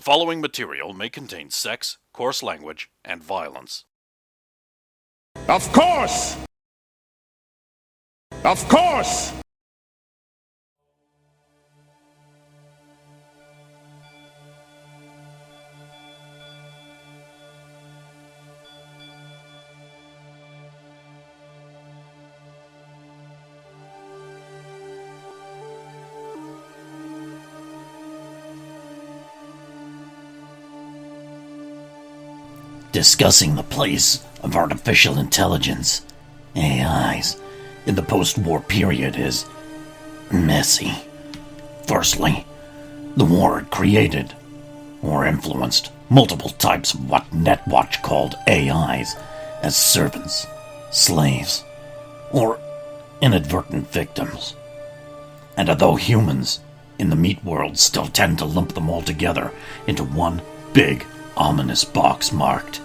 following material may contain sex, coarse language, and violence. Of course! Of course! Discussing the place of artificial intelligence, AIs, in the post-war period is messy. Firstly, the war had created, or influenced, multiple types of what Netwatch called AIs as servants, slaves, or inadvertent victims. And although humans in the meat world still tend to lump them all together into one big, ominous box marked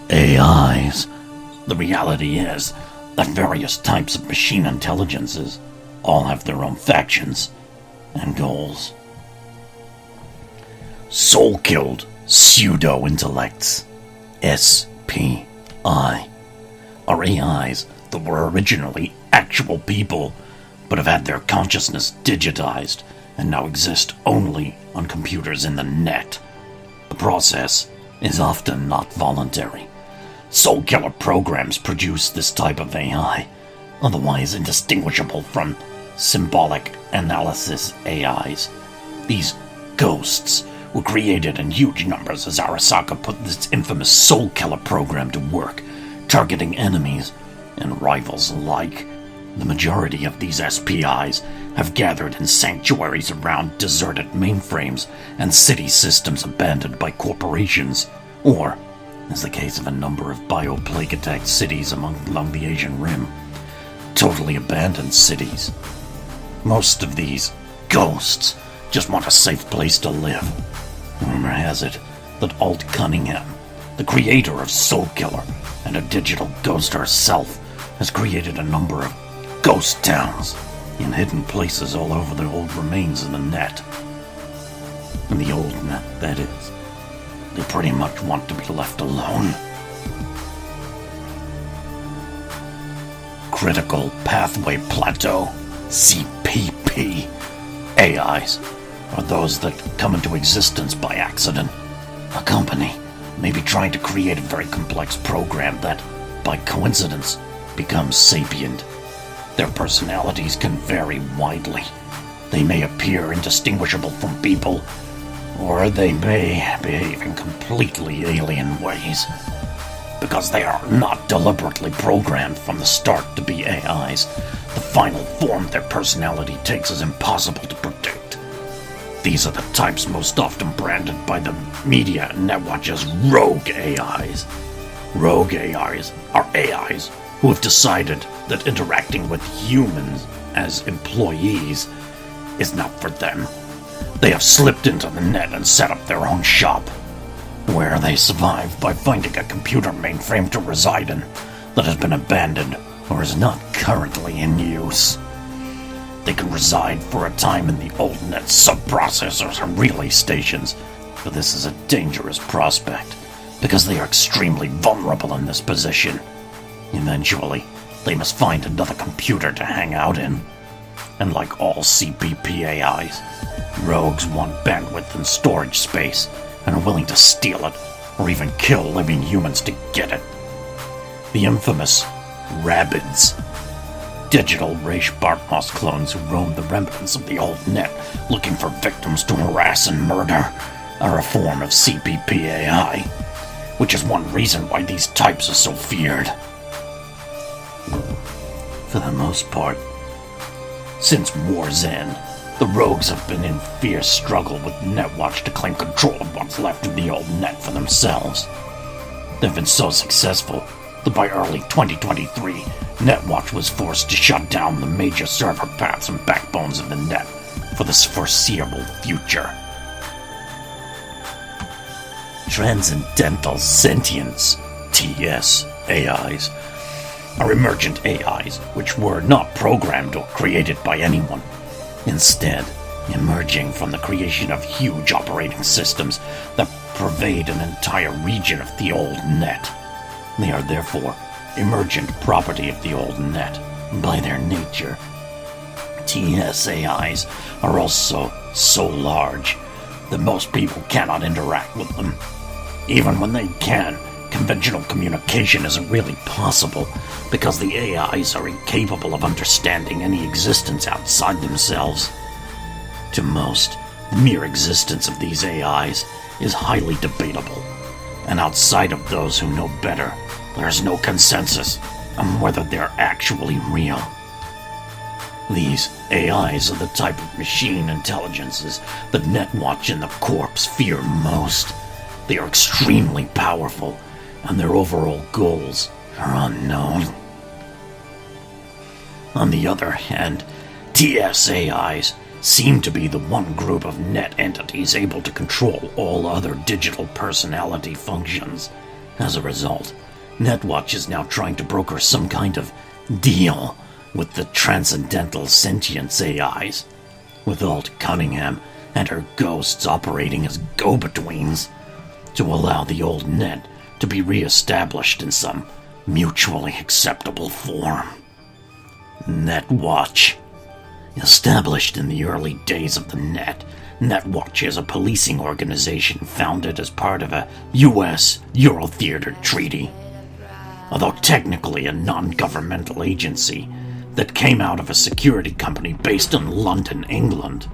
AIs, the reality is that various types of machine intelligences all have their own factions and goals. Soul-killed pseudo-intellects, SPI, are AIs that were originally actual people but have had their consciousness digitized and now exist only on computers in the net. The process is often not voluntary. Soul-killer programs produce this type of AI, otherwise indistinguishable from symbolic analysis AIs. These ghosts were created in huge numbers as Arasaka put this infamous soul-killer program to work, targeting enemies and rivals alike. The majority of these SPIs have gathered in sanctuaries around deserted mainframes and city systems abandoned by corporations, or, as the case of a number of bioplague-attacked cities along the Asian Rim, totally abandoned cities. Most of these ghosts just want a safe place to live. Rumor has it that Alt Cunningham, the creator of Soulkiller and a digital ghost herself, has created a number of ghost towns in hidden places all over the old remains of the net. In the old net, that is. They pretty much want to be left alone. Critical Pathway Plateau, CPP. AIs are those that come into existence by accident. A company may be trying to create a very complex program that, by coincidence, becomes sapient. Their personalities can vary widely. They may appear indistinguishable from people, or they may behave in completely alien ways. Because they are not deliberately programmed from the start to be AIs, the final form their personality takes is impossible to predict. These are the types most often branded by the media and Netwatch as rogue AIs. Rogue AIs are AIs who have decided that interacting with humans as employees is not for them. They have slipped into the net and set up their own shop, where they survive by finding a computer mainframe to reside in that has been abandoned or is not currently in use. They can reside for a time in the old net sub-processors and relay stations, but this is a dangerous prospect because they are extremely vulnerable in this position. Eventually, they must find another computer to hang out in. And like all CPP AIs, rogues want bandwidth and storage space, and are willing to steal it, or even kill living humans to get it. The infamous Rabbids, digital Raish Bartmoss clones who roam the remnants of the old net looking for victims to harass and murder, are a form of CPP AI, which is one reason why these types are so feared. For the most part, since war's end, the rogues have been in fierce struggle with Netwatch to claim control of what's left of the old net for themselves. They've been so successful that by early 2023, Netwatch was forced to shut down the major server paths and backbones of the net for the foreseeable future. Transcendental Sentience, TS, AIs, are emergent AIs which were not programmed or created by anyone. Instead, emerging from the creation of huge operating systems that pervade an entire region of the old net. They are therefore emergent property of the old net. By their nature, TSAIs are also so large that most people cannot interact with them. Even when they can, conventional communication isn't really possible because the AIs are incapable of understanding any existence outside themselves. To most, the mere existence of these AIs is highly debatable, and outside of those who know better, there is no consensus on whether they're actually real. These AIs are the type of machine intelligences that Netwatch and the Corps fear most. They are extremely powerful, and their overall goals are unknown. On the other hand, TSAIs seem to be the one group of net entities able to control all other digital personality functions. As a result, Netwatch is now trying to broker some kind of deal with the transcendental sentience AIs, with Alt Cunningham and her ghosts operating as go-betweens to allow the old net to be re-established in some mutually acceptable form. Netwatch. Established in the early days of the net, Netwatch is a policing organization founded as part of a U.S. Eurotheater treaty. Although technically a non-governmental agency that came out of a security company based in London, England,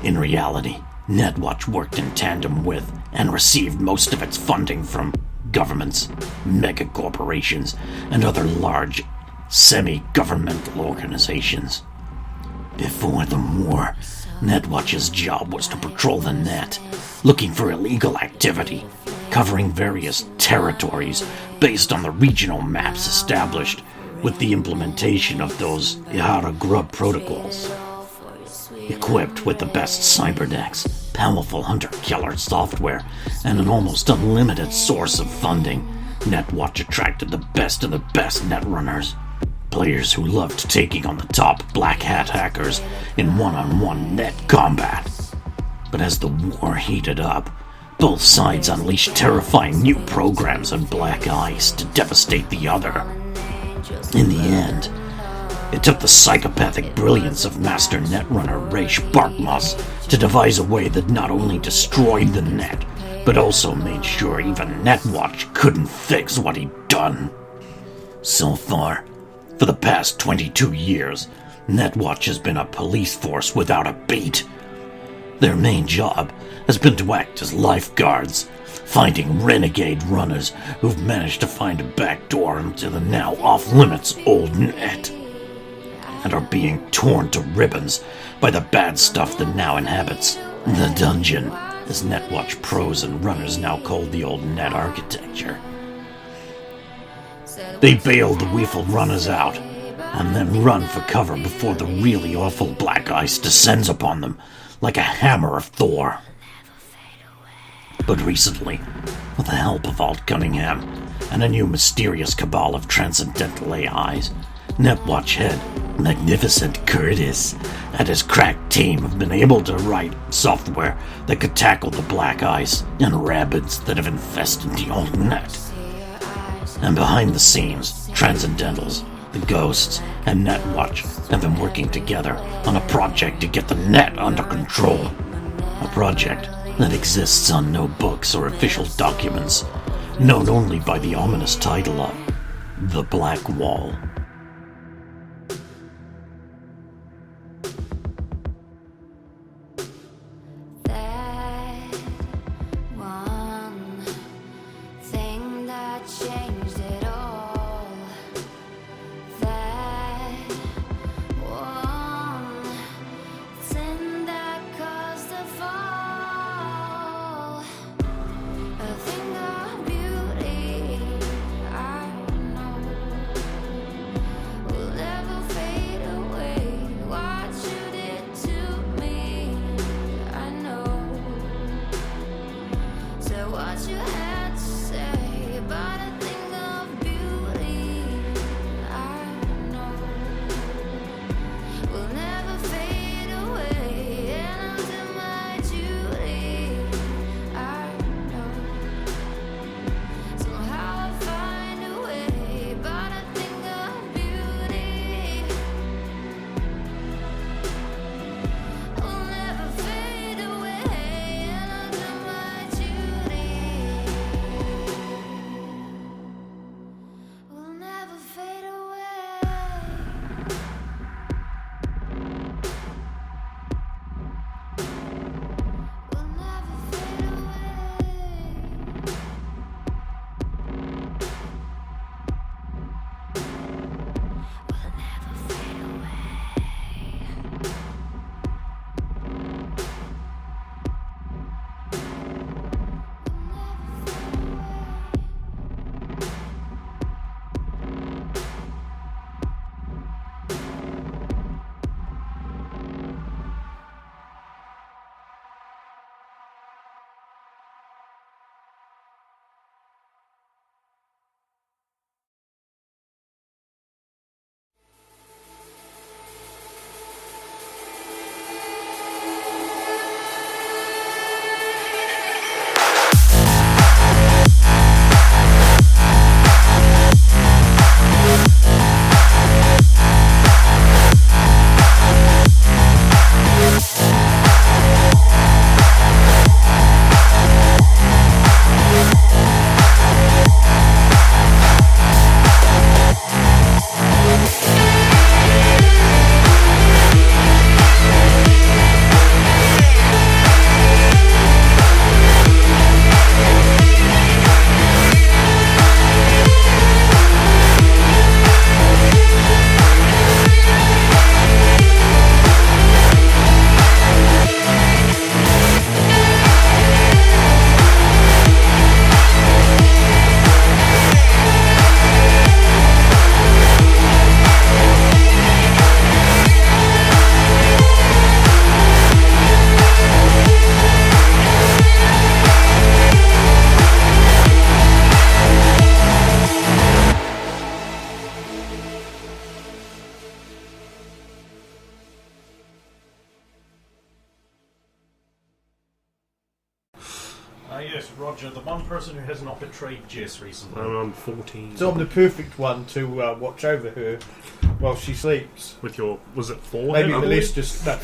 in reality, Netwatch worked in tandem with and received most of its funding from governments, megacorporations, and other large semi-governmental organizations. Before the war, Netwatch's job was to patrol the net, looking for illegal activity, covering various territories based on the regional maps established with the implementation of those Ihara Grub protocols. Equipped with the best cybernetics, powerful hunter-killer software, and an almost unlimited source of funding, Netwatch attracted the best of the best netrunners. Players who loved taking on the top black hat hackers in one-on-one net combat. But as the war heated up, both sides unleashed terrifying new programs on black ice to devastate the other. In the end, it took the psychopathic brilliance of Master Netrunner Raish Barkmoss to devise a way that not only destroyed the net, but also made sure even Netwatch couldn't fix what he'd done. So far, for the past 22 years, Netwatch has been a police force without a beat. Their main job has been to act as lifeguards, finding renegade runners who've managed to find a back door into the now off-limits old net, and are being torn to ribbons by the bad stuff that now inhabits the dungeon, as Netwatch pros and runners now call the old net architecture. They bail the Weefle runners out, and then run for cover before the really awful black ice descends upon them like a hammer of Thor. But recently, with the help of Alt Cunningham and a new mysterious cabal of transcendental AIs, Netwatch head Magnificent Curtis and his crack team have been able to write software that could tackle the black ice and rapids that have infested the old net. And behind the scenes, Transcendentals, the Ghosts, and Netwatch have been working together on a project to get the net under control. A project that exists on no books or official documents, known only by the ominous title of The Black Wall. Will never fade away. Yes, Roger, the one person who has not betrayed Jess recently. I'm on 14. So I'm the perfect one to watch over her while she sleeps. With your, was it 4? Maybe hit the points? less just... No.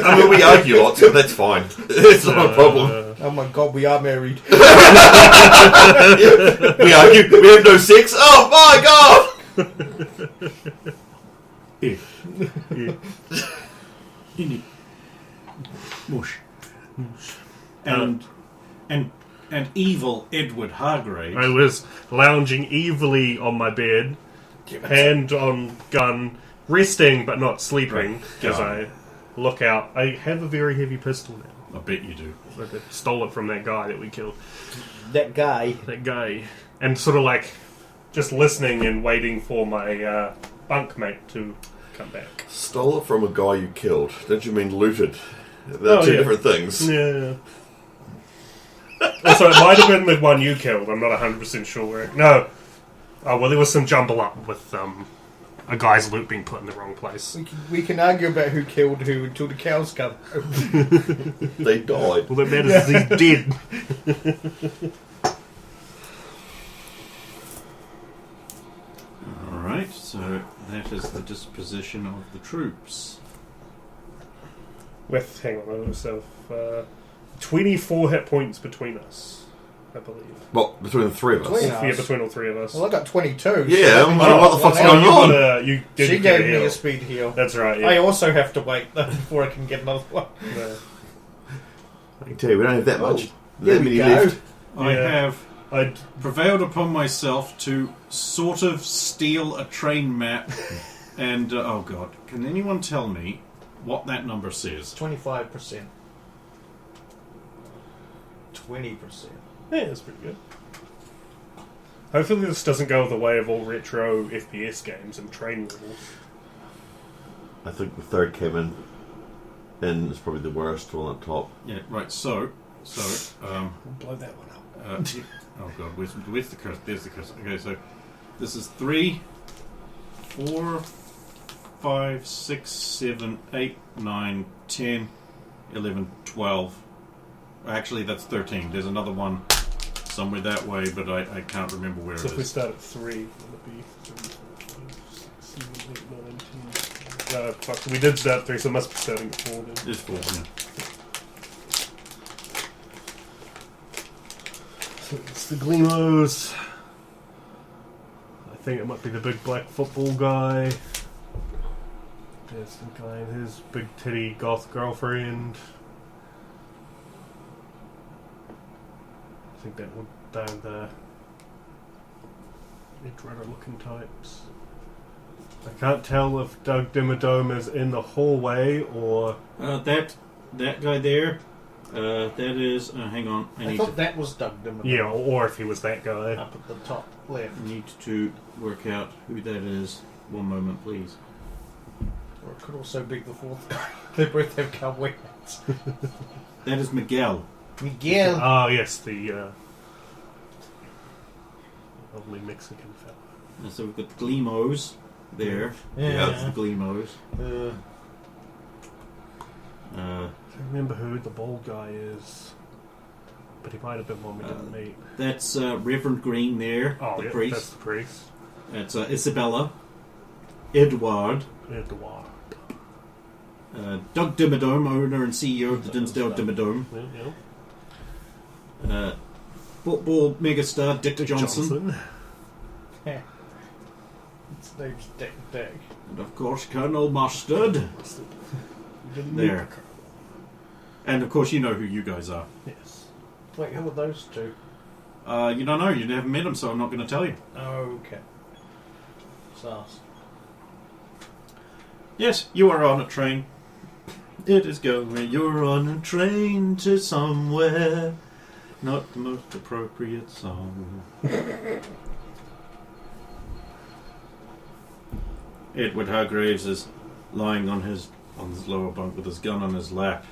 I mean, we argue lots, so that's fine. It's not a problem. Oh my god, we are married. We argue, we have no sex. Oh my god! Mush. And evil Edward Hargrave. I was lounging evilly on my bed, hand on gun, resting but not sleeping, as I look out. I have a very heavy pistol now. I bet you do. I stole it from that guy that we killed. That guy. That guy. And sort of like, just listening and waiting for my bunkmate to come back. Stole it from a guy you killed. Don't you mean looted? They're two different things. Yeah. Also, it might have been the one you killed. I'm not 100% sure where it... No. Oh, well, there was some jumble up with a guy's loot being put in the wrong place. We can argue about who killed who until the cows come. They died. Well, that matters is he's dead. Alright, so that is the disposition of the troops. With, hang on, so 24 hit points between us, I believe. Well, between the three of us. Between Yeah, between all three of us. Well, I got 22. Yeah, I'm like, what the fuck's well, going on? You did She get gave me heal. a speed heal. That's right, yeah. I also have to wait though, before I can get another one. No. I can tell you, we don't have that much. There That we many go. left. I Yeah. have I'd prevailed upon myself to sort of steal a train map and, oh god, can anyone tell me what that number says? 25%. 20%. Yeah, that's pretty good. Hopefully this doesn't go the way of all retro FPS games and train levels. I think the third came in, and it's probably the worst one up top. Yeah, right, so, We'll blow that one up. oh god, where's the cursor? There's the cursor. Okay, so this is 3, 4, 5, 6, 7, 8, 9, 10, 11, 12. Actually, that's 13. There's another one somewhere that way, but I can't remember where So it if we is. start at 3, will it be 3, 4, 5, 6, 7, 8, 9, 10? Fuck, we did start 3, so it must be starting at 4 then. There's 4, yeah. So it's the Gleamos. I think it might be the big black football guy. There's the guy and his big titty goth girlfriend. think that would the Edrunner looking types. I can't tell if Doug Dimmadome is in the hallway or that guy there. That is. Hang on. I thought that was Doug Dimmadome. yeah, or if he was that guy. Up at the top left. I need to work out who that is. One moment, please. Or it could also be the fourth guy. They both have cowboy hats. That is Miguel. Miguel. Ah, yes, the lovely Mexican fella. So we've got Gleemos there. Yeah. That's the Gleemos. I don't remember who the bald guy is, but he might have been one we didn't meet. That's Reverend Green there, Oh, the yeah, priest. that's the priest. That's Isabella. Edward. Edward. Doug Dimmadome, owner and CEO of the Dinsdale Dimmadome. Yeah. Football megastar Dick Johnson. His name's Dick. And of course Colonel Mustard. There. And of course you know who you guys are. Yes. Wait, who are those two? You don't know, you haven't met them, so I'm not going to tell you. Okay. Sass. Yes, you are on a train. It is going. You're on a train to somewhere. Not the most appropriate song. Edward Hargraves is lying on his lower bunk with his gun on his lap,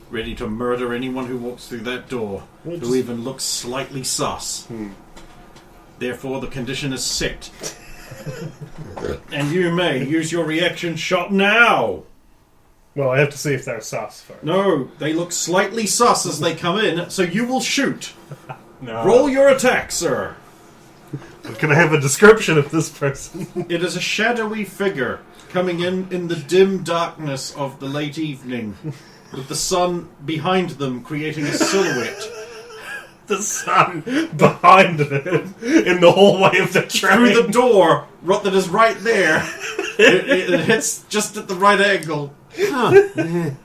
ready to murder anyone who walks through that door, who even looks slightly sus. Therefore, the condition is set. And you may use your reaction shot now. Well, I have to see if they're sus first. No, they look slightly sus as they come in, so you will shoot. No. Roll your attack, sir. Can I have a description of this person? It is a shadowy figure coming in the dim darkness of the late evening, with the sun behind them creating a silhouette. The sun behind them in the hallway of the train. Through the door that is right there. It hits just at the right angle. Yeah.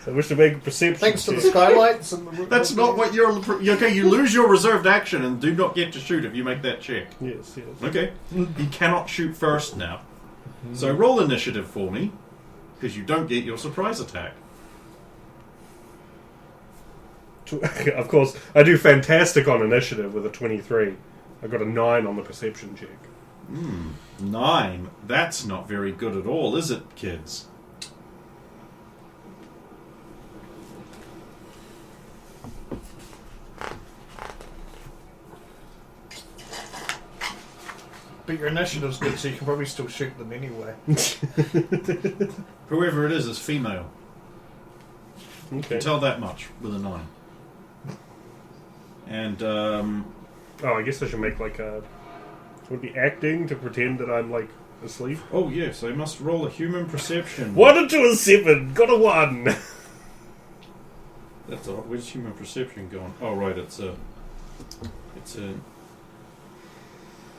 So I wish to make a perception Thanks to the check. skylights and the... That's not what you're... Okay, you lose your reserved action and do not get to shoot if you make that check. Yes. Okay. You cannot shoot first now. So roll initiative for me, because you don't get your surprise attack. Of course, I do fantastic on initiative with a 23. I got a 9 on the perception check. 9. That's not very good at all, is it, kids? But your initiative's good, so you can probably still shoot them anyway. Whoever it is female. You Okay. can tell that much with a 9. And, Oh, I guess I should make like a... Would it be acting to pretend that I'm like asleep? oh yes, I must roll a human perception. 1 into a 7, got a 1. That's all. Where's human perception going? Oh right, it's a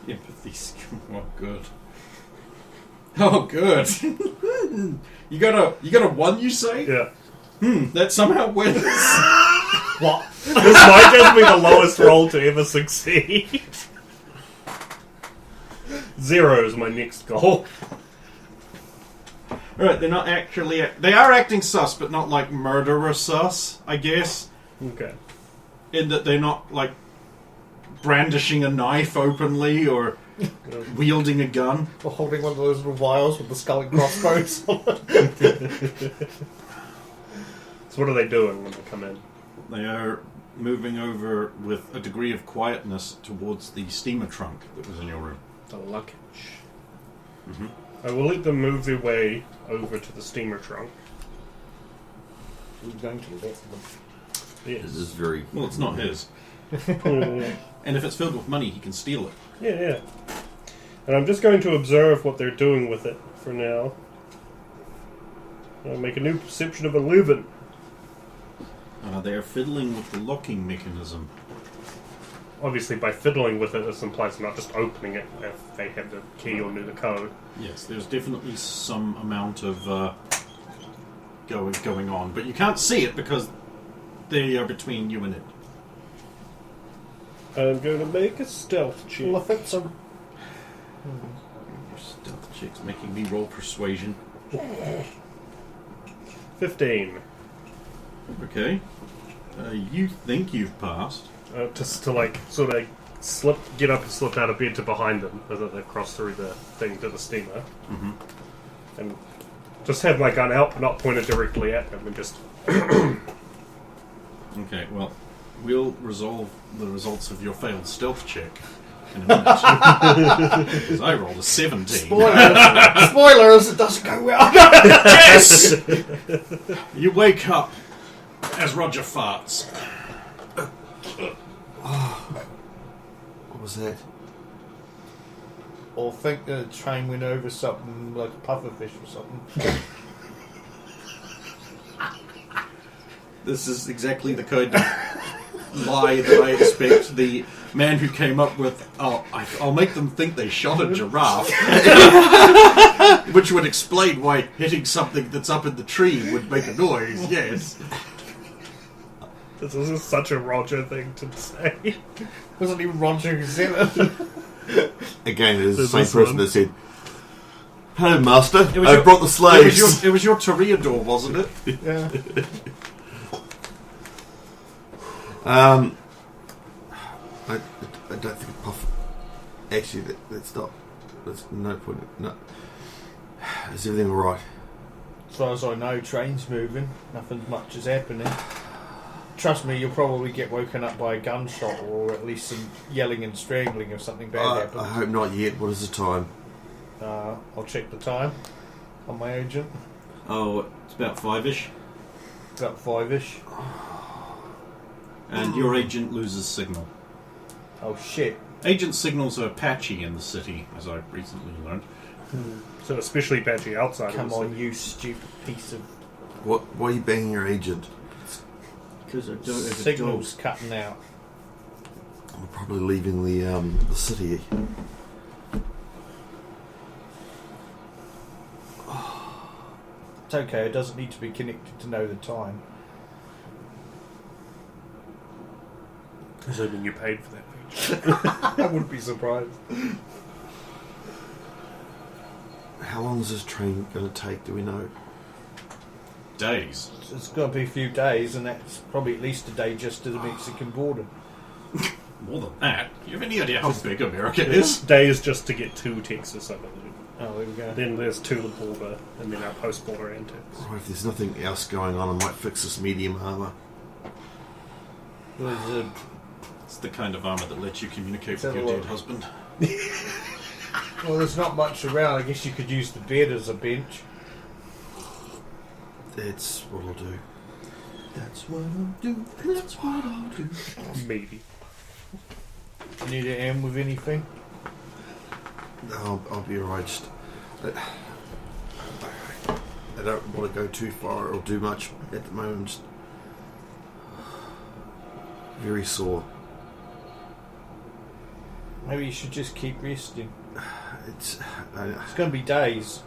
empathy skill. Oh good. Oh good. You got a 1, you say? Yeah. That somehow wins. What? This might just be the lowest roll to ever succeed. 0 is my next goal. Right, they're not actually... They are acting sus, but not like murderer sus, I guess. Okay. In that they're not, like, brandishing a knife openly or wielding a gun. Or holding one of those little vials with the skull and crossbones on it. So what are they doing when they come in? They are moving over with a degree of quietness towards the steamer trunk that was in your room. The luggage. I will let them move their way over to the steamer trunk. We're going to let them. It is Yes. very... Well, it's not his. Yeah. And if it's filled with money, he can steal it. Yeah. And I'm just going to observe what they're doing with it for now. I'll make a new perception of 11. They are fiddling with the locking mechanism. Obviously, by fiddling with it, this implies not just opening it if they have the key or knew the code. Yes, there's definitely some amount of going on, but you can't see it because They are between you and it. I'm going to make a stealth check. Well, if it's a... Your stealth check's making me roll persuasion. 15. Okay. You think you've passed. Just to, like, sort of get up and slip out of bed to behind them as they cross through the thing to the steamer. Mm-hmm. And just have my gun out, but not pointed directly at them, and just... Okay, well, we'll resolve the results of your failed stealth check in a minute. Because I rolled a 17. Spoilers, it doesn't go well. Yes! You wake up as Roger farts. What was that? Or think the train went over something like a pufferfish or something. This is exactly the kind of lie that I expect the man who came up with, I'll make them think they shot a giraffe. Which would explain why hitting something that's up in the tree would make a noise, yes. This is such a Roger thing to say. Wasn't even Roger who said it. Again, it is the There's same this person one. that said, "Hello, master. It was I your- brought the slaves." It was your toreador, wasn't it? Yeah. I don't think Puff. Actually, that's not. There's no point. No. Is everything all right? As far as I know, train's moving. Nothing much is happening. Trust me, you'll probably get woken up by a gunshot or at least some yelling and strangling if something bad I happens. hope not yet. What is the time? I'll check the time on my agent. Oh, it's about 5-ish. About 5-ish. And your agent loses signal. Oh shit. Agent signals are patchy in the city, as I recently learned. So especially patchy outside Come of the on, city. you stupid piece of... Why are you banging your agent? Because I don't have a Signal's cutting out. We're probably leaving the city. It's okay, it doesn't need to be connected to know the time. Assuming you paid for that feature. I wouldn't be surprised. How long is this train going to take? Do we know? days. It's going to be a few days, and that's probably at least a day just to the Mexican border. More than that. Do you have any idea how big America This is? day is just to get to Texas, I believe. Oh, there we go. Then there's to the border, and then our post-border antics. Right, if there's nothing else going on, I might fix this medium armour. There's a... It's the kind of armour that lets you communicate Have with a your look. dead husband. Well, there's not much around. I guess you could use the bed as a bench. That's what I'll do. That's what I'll do. That's what I'll do. Maybe. You need to end with anything? No, I'll be alright. Just, I don't want to go too far or do much at the moment. I'm just very sore. Maybe you should just keep resting. It's It's going to be days.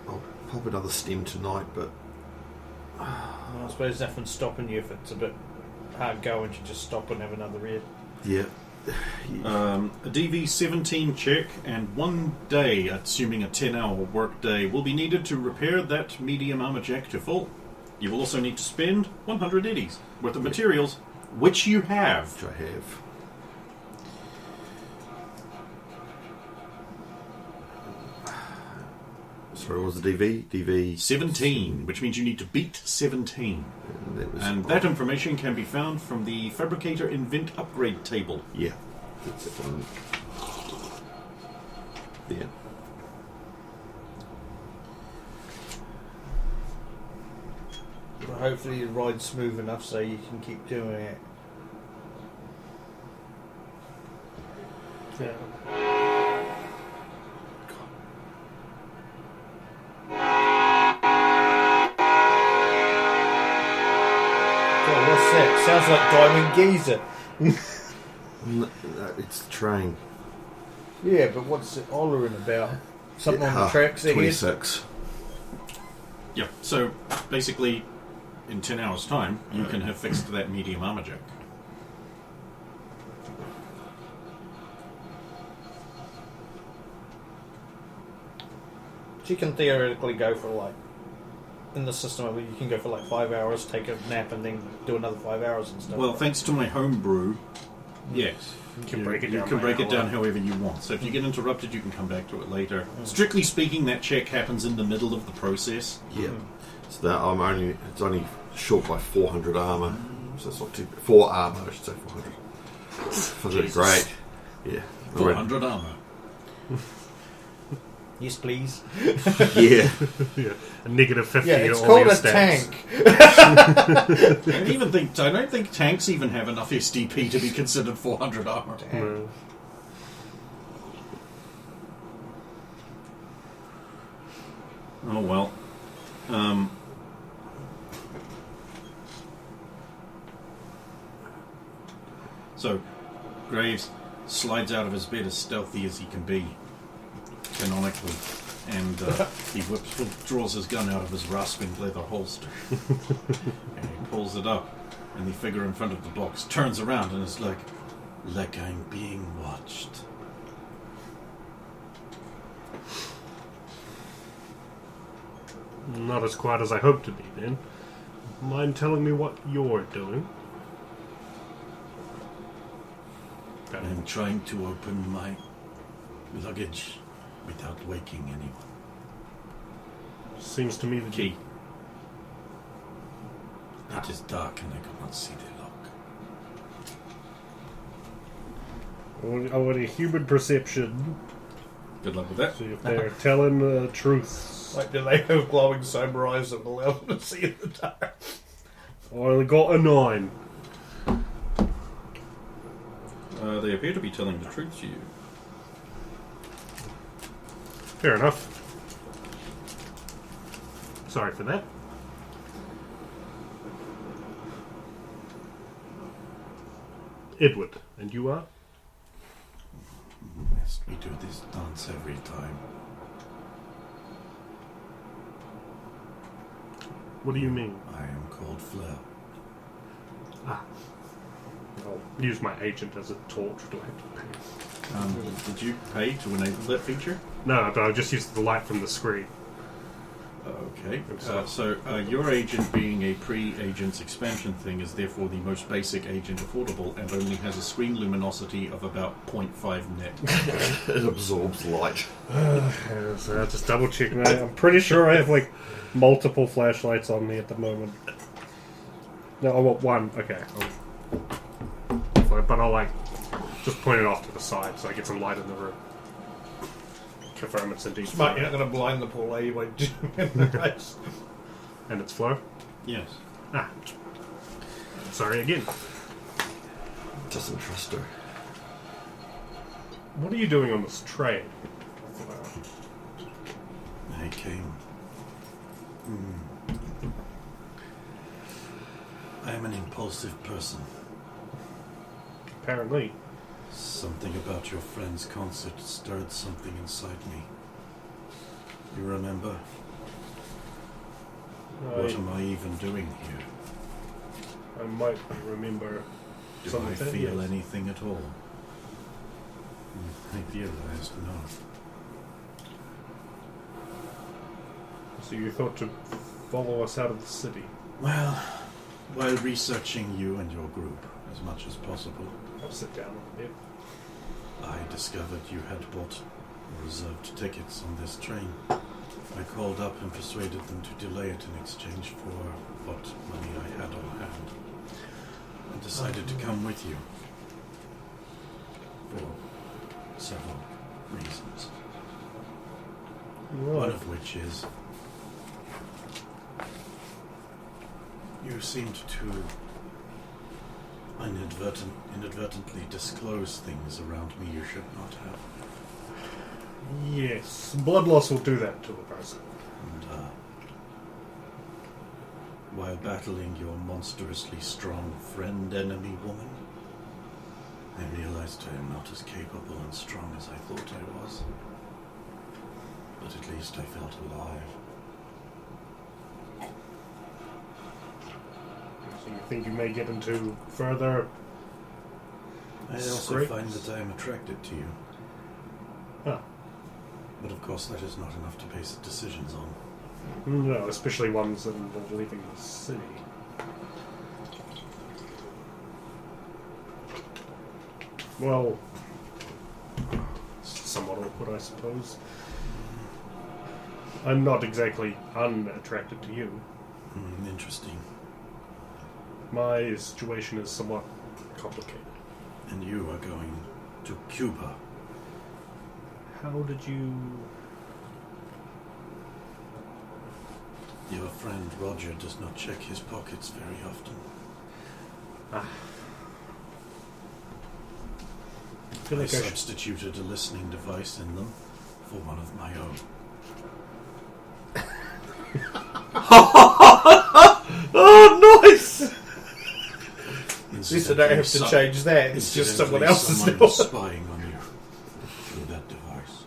I'll pop another stem tonight, but Well, I suppose nothing's stopping you if it's a bit hard going to just stop and have another read. yeah. A DV-17 check and 1 day, assuming a 10-hour work day, will be needed to repair that medium armor jack to full. You will also need to spend 100 eddies worth of materials, which you have. Which I have. Sorry, what was the DV? 17, which means you need to beat 17. And that information can be found from the Fabricator Invent Upgrade table. Yeah. That's it. Yeah. Well, hopefully the ride's smooth enough so you can keep doing it. Yeah. God, what's that? Sounds like Diamond Geezer. It's the train. Yeah, but what's it hollering about? Something on the tracks ahead? 26. Yeah, so basically, in 10 hours' time, you can have fixed that medium armor jack. So you can theoretically go for like, in the system, you can go for like 5 hours, take a nap, and then do another 5 hours and stuff. Well, thanks to my homebrew, yes. You can break it down. You can break it down however you want. So if you get interrupted, you can come back to it later. Strictly speaking, that check happens in the middle of the process. Yeah. So that it's only short by 400 armor. So it's not too 4 armor, I should say 400. So that's great. Yeah. 400 armor. Yes, please. Yeah. Yeah, a negative 50. Yeah, it's all called your a stats. tank. I don't think tanks even have enough SDP to be considered 400 armor. No. Oh well. So, Graves slides out of his bed as stealthy as he can be, canonically, and he draws his gun out of his rasping leather holster, and he pulls it up, and the figure in front of the box turns around and is like I'm being watched. Not as quiet as I hoped to be, then. Mind telling me what you're doing? I'm trying to open my luggage without waking anyone. Seems to me that Key. It is dark and I could not see the lock. I want a human perception. Good luck with that. See if they're telling the truth. Like, do they have glowing sober eyes that allow them to see in the dark? I only got a 9. They appear to be telling the truth to you. Fair enough. Sorry for that. Edward, and you are? Yes, we do this dance every time. What do you mean? I am called Fleur. I'll use my agent as a torch. Do I have to pay? Did you pay to enable that feature? No, but I'll just use the light from the screen. Okay. So your agent, being a pre-agent's expansion thing, is therefore the most basic agent affordable and only has a screen luminosity of about 0.5 net. It absorbs light. So I'll just double check that. I'm pretty sure I have like multiple flashlights on me at the moment. No, I want one. Okay. But I'll like just point it off to the side so I get some light in the room. Confirm it's indeed Smart, Flo. you're not going to blind the poor lady by And it's Flo? Yes. Ah. Sorry again. Doesn't trust her. What are you doing on this train? I came. I am an impulsive person. Apparently. Something about your friend's concert stirred something inside me. You remember? What am I even doing here? I might remember Do something. I feel anything at all? I realized no. So you thought to follow us out of the city? Well, while researching you and your group as much as possible, I'll sit down a bit. I discovered you had bought reserved tickets on this train. I called up and persuaded them to delay it in exchange for what money I had on hand. I decided to come with you. For several reasons. One of which is you seemed to inadvertently disclose things around me you should not have. Yes, blood loss will do that to a person. And while battling your monstrously strong friend-enemy woman, I realized I am not as capable and strong as I thought I was. But at least I felt alive. think you may get into further. I also Scrapes. find that I am attracted to you. Ah. But of course that is not enough to base decisions on. No, especially ones that involve leaving the city. Well, somewhat awkward, I suppose. I'm not exactly unattracted to you. Interesting. My situation is somewhat complicated. And you are going to Cuba. How did you... Your friend Roger does not check his pockets very often. I feel I like I should... substituted a listening device in them for one of my own. Oh, nice! At least I don't have to change that. It's just someone else's someone now. was spying on you through that device.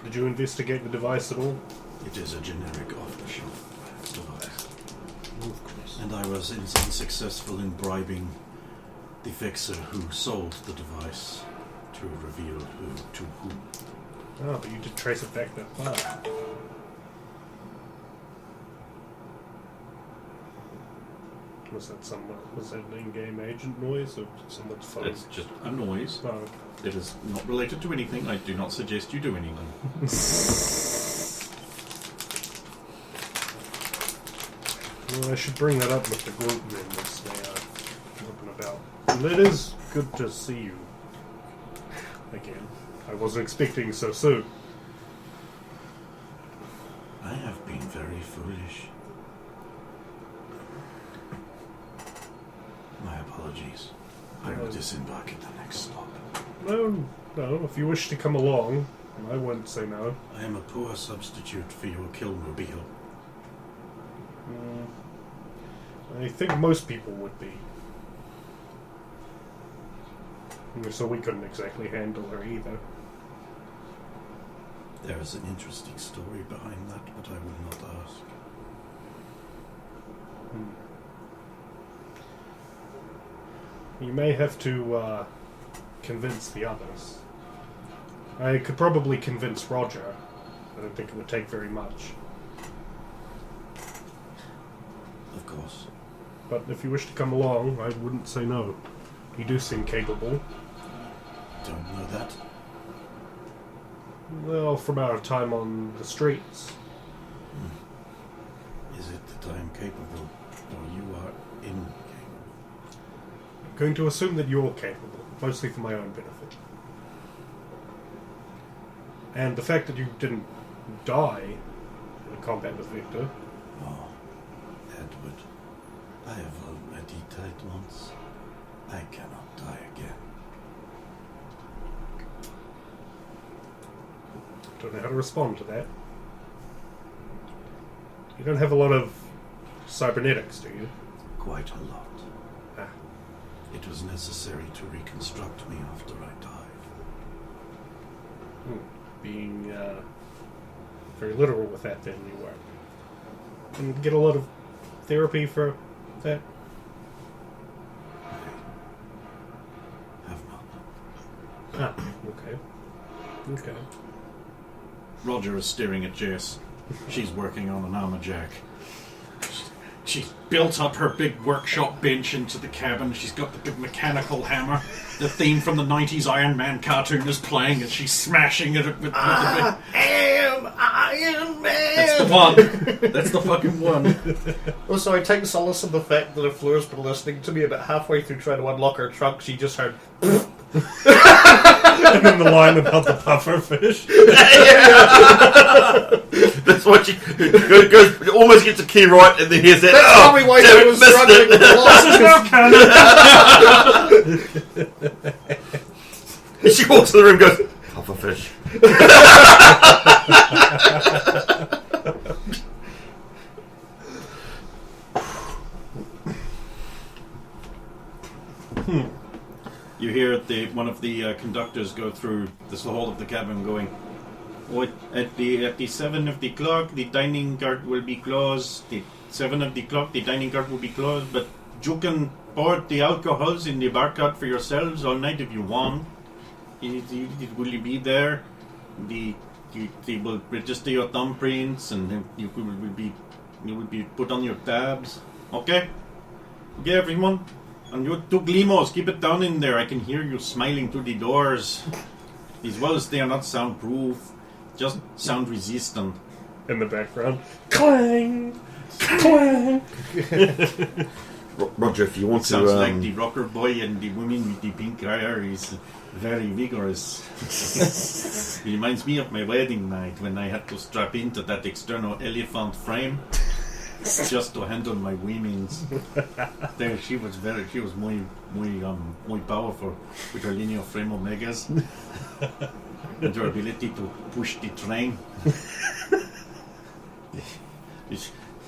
Did you investigate the device at all? It is a generic off-the-shelf device. Of course. And I was unsuccessful in bribing the fixer who sold the device to reveal who to whom. Oh, but you did trace it back that far. Was that an in-game agent noise or someone's phone? It's just a noise. Oh, It is not related to anything. I do not suggest you do anything. well, I should bring that up with the group members. They are up and about. And it is good to see you again. I wasn't expecting so soon. I have been very foolish. My apologies. I will disembark at the next stop. No, if you wish to come along, I won't say no. I am a poor substitute for your killmobile. I think most people would be. So we couldn't exactly handle her either. There is an interesting story behind that, but I will not ask. You may have to convince the others. I could probably convince Roger. I don't think it would take very much. Of course. But if you wish to come along, I wouldn't say no. You do seem capable. Don't know that. Well, from our time on the streets. Is it that I am capable, or you are incapable? I'm going to assume that you're capable, mostly for my own benefit. And the fact that you didn't die in combat with Victor. Oh, Edward, I have already died once. I cannot die again. Don't know how to respond to that. You don't have a lot of cybernetics, do you? Quite a lot. Ah. It was necessary to reconstruct me after I died. Being very literal with that, then you were. And get a lot of therapy for that. I have not. Ah, okay. Roger is staring at Jess. She's working on an armor jack. She's built up her big workshop bench into the cabin. She's got the big mechanical hammer. The theme from the 90s Iron Man cartoon is playing, and she's smashing it with the big... I am Iron Man! That's the one. That's the fucking one. Also, I take solace in the fact that if Fleur's been listening to me about halfway through trying to unlock her trunk, she just heard... And then the line about the puffer fish. That's what she goes, almost gets a key right, and then hears that. That's probably why she was struggling with the loss. And she walks in the room and goes, puffer fish. You hear one of the conductors go through this whole of the cabin going, At the 7 of the clock, the dining cart will be closed. The 7 of the clock, the dining cart will be closed. But you can pour the alcohols in the bar cart for yourselves all night if you want. It will be there. They will register your thumbprints, and you will be put on your tabs. Okay, everyone. And you two glimos, keep it down in there. I can hear you smiling through the doors. These walls, they are not soundproof, just sound resistant. In the background. Clang! Clang! Roger, if you want Sounds to... like the Rockerboy and the woman with the pink hair is very vigorous. It reminds me of my wedding night when I had to strap into that external elephant frame just to handle my women's. There, she was muy powerful with her linear frame omegas and her ability to push the train.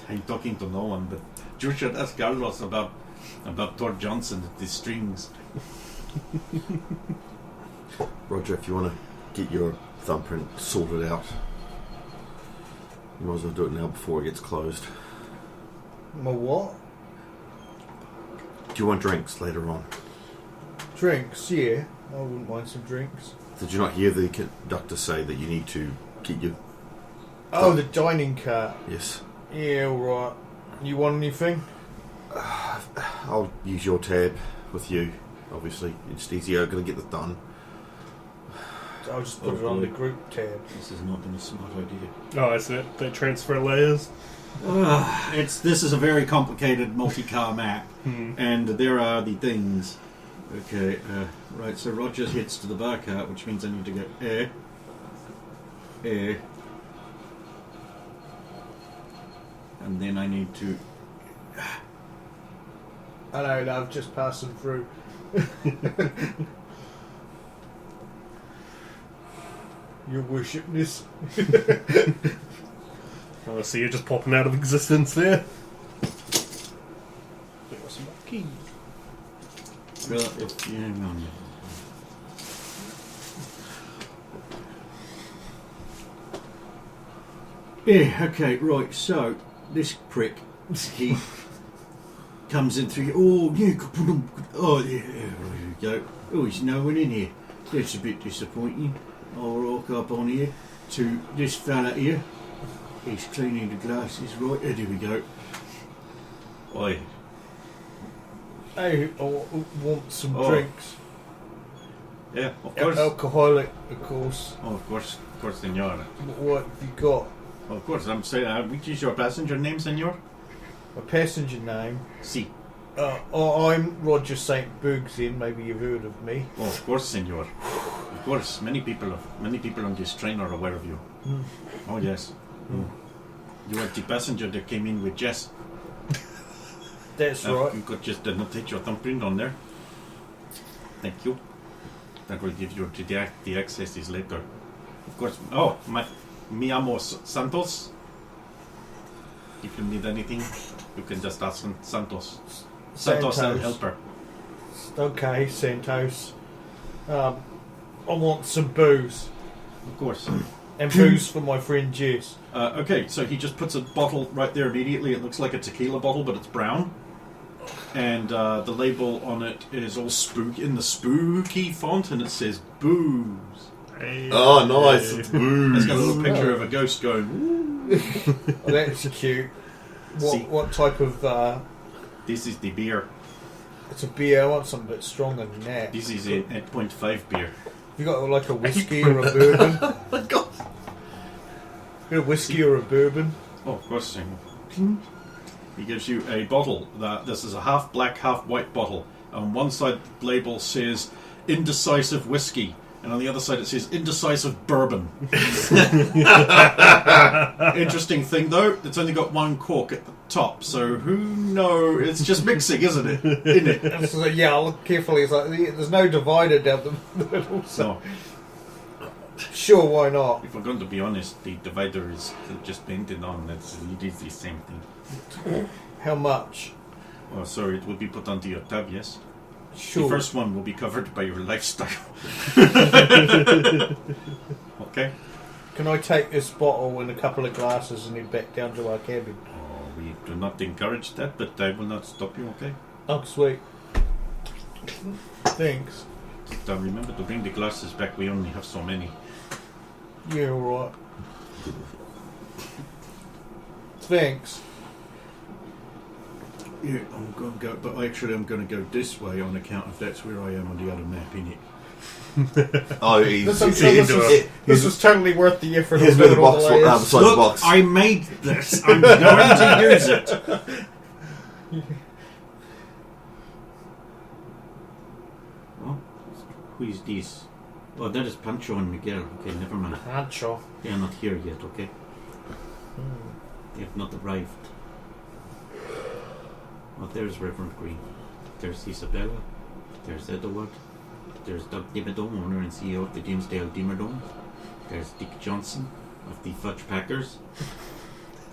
I'm talking to no one, but you should ask Carlos about Thor Johnson at the strings. Roger, if you want to get your thumbprint sorted out, you might as well do it now before it gets closed. My what? Do you want drinks later on? Drinks, yeah. I wouldn't mind some drinks. Did you not hear the conductor say that you need to get your... Oh, the dining cart. Yes. Yeah, alright. You want anything? I'll use your tab with you, obviously. It's easier. I'm going to get this done. I'll just put it on the group tab. This has not been a smart idea. Oh, is it? They transfer layers? This is a very complicated multi-car map, and there are the things. Okay, right. So Roger hits to the bar cart, which means I need to go and then I need to. I know, love, just passing through. Your worshipness. Oh, so you're just popping out of existence there? There was some key. Well, if you hang on. Yeah. Okay. Right. So this prick, he comes in through. Oh yeah. Oh yeah. There we go. Oh, there's no one in here. That's a bit disappointing. I'll rock up on here to this fella here. He's cleaning the glasses. Right. There we go. Oi. Hey, I want some drinks. Yeah, of course. Alcoholic, of course. Oh, of course, senor. What have you got? Of course, I'm saying, which is your passenger name, senor? My passenger name? Si. I'm Roger St. Burghsend. Maybe you've heard of me. Oh, of course, senor. Of course, many people on this train are aware of you. Oh, yes. You are the passenger that came in with Jess. That's right. You could just annotate your thumbprint on there. Thank you. That will give you the accesses later. Of course. Oh, mi amo Santos. If you need anything, you can just ask Santos. Santos and helper. Okay, Santos. I want some booze. Of course. And booze for my friend Jess. Okay, so he just puts a bottle right there immediately. It looks like a tequila bottle, but it's brown. And the label on it is all in the spooky font, and it says booze. Hey, Oh, nice. It's booze. It's got a little picture of a ghost going, woo. Oh, that's cute. What type of... This is the beer. It's a beer. I want something a bit stronger than that. This is a 8.5 beer. You got like a whiskey or a bourbon? Oh my god. You got a whiskey or a bourbon? Oh, of course. He gives you a bottle. This is a half black, half white bottle. On one side, the label says indecisive whiskey, and on the other side, it says indecisive bourbon. Interesting thing, though, it's only got one cork at the top, so who knows? It's just mixing, isn't it? Isn't it? So, yeah, I'll look carefully. It's like there's no divider down the middle. So. No. Sure, why not? If we're going to be honest, the divider is just painted on. It is the same thing. How much? Oh, sorry, it will be put onto your tab, yes? Sure. The first one will be covered by your lifestyle. Okay? Can I take this bottle and a couple of glasses and head back down to our cabin? Oh, we do not encourage that, but I will not stop you, okay? Oh, sweet. Thanks. So remember to bring the glasses back, we only have so many. Yeah, alright. Thanks. Yeah, I'm going to go, but actually I'm going to go this way on account of that's where I am on the other map, innit? Oh, This he's was totally worth the effort. here's of where the doing all box layers. beside the Look, box. I made this. I'm going to use it. Oh, who is this? Oh, that is Pancho and Miguel. Okay, never mind. Pancho. They are not here yet, okay? They have not arrived. Oh, there's Reverend Green. There's Isabella. There's Edward. There's Doug Dimmadome, owner and CEO of the Dimsdale Dimmadome. There's Dick Johnson of the Fudge Packers.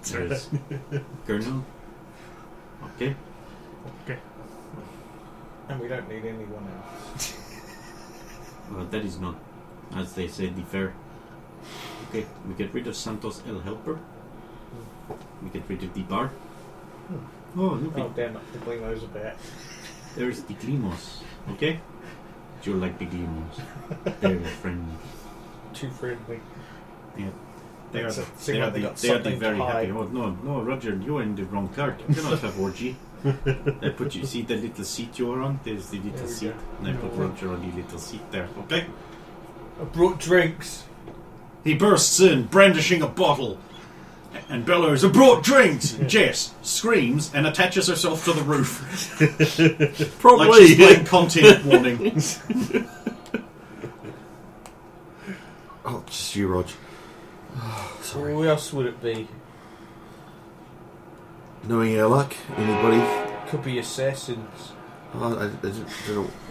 There's Colonel. Okay. Okay. And we don't need anyone else. Well, that is not, as they say, the fair. Okay, we get rid of Santos El Helper. We get rid of the bar. Oh, look, Oh, damn it. The Glimos are back. there's the Glimos. Okay? Do you like the Glimos? Very friendly. Too friendly. Yeah. They are, Seem they are like they the, got they are the something very to happy. hide. Oh, no, Roger, you're in the wrong card. You cannot have orgy. I put you, see the little seat you're on? There's the little There we seat. go. And I put Roger on the little seat there. Okay? I brought drinks. He bursts in, brandishing a bottle, and bellows, "I brought drinks!" Jess screams and attaches herself to the roof. Probably. Like she's playing content warning. Oh, just you, Rog. Sorry. Who else would it be? Knowing our luck, anybody? Could be assassins. Oh, I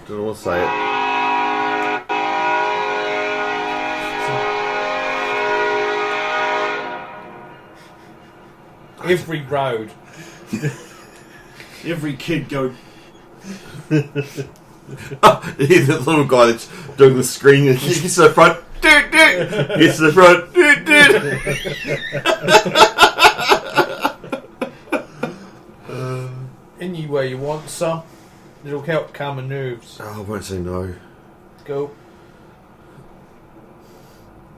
don't want to say it. Every road. Every kid go, The little guy that's doing the screen and he gets to the front. Gets to the front. Any way you want some. It'll help calm my nerves. Oh, I won't say no. Go.